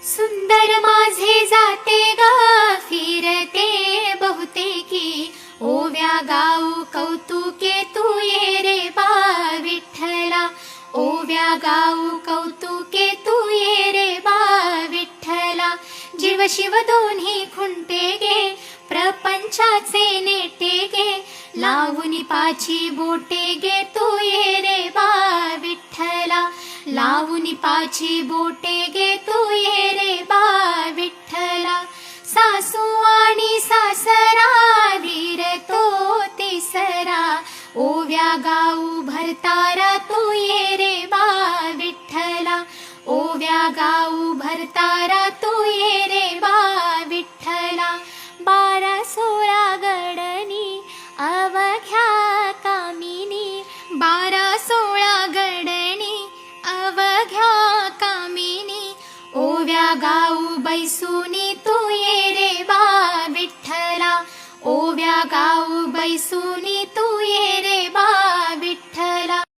सुंदर माझे जाते गा फिरते बहुतेकी, ओव्या गाऊ कौतुके तू ये रे बा विठ्ठला, ओव्या गाऊ कौतुके तू ये रे बा विठ्ठला. जीव शिव दोन्ही खुंटे गे, प्रपंचाचे नेटे गे, लावून पाची बोटे गे तू ये रे बा विठ्ठला, लावून पाची बोटे गे तू ये रे बा विठ्ठला. सासू आणि सासरा धीर तो तिसरा, ओव्या गाऊ भरतारा तू ये रे बा विठ्ठला, ओव्या गाऊ भरतारा तू ये रे बा विठ्ठला. 12-16 गडणी अवघ्या कामिनी, 12-16 गडणी अवघ्या कामिनी, ओव्या गाऊ बैसुनी तू ये रे बा विठ्ठला, ओव्या गाऊ बैसुनी तू ये रे बा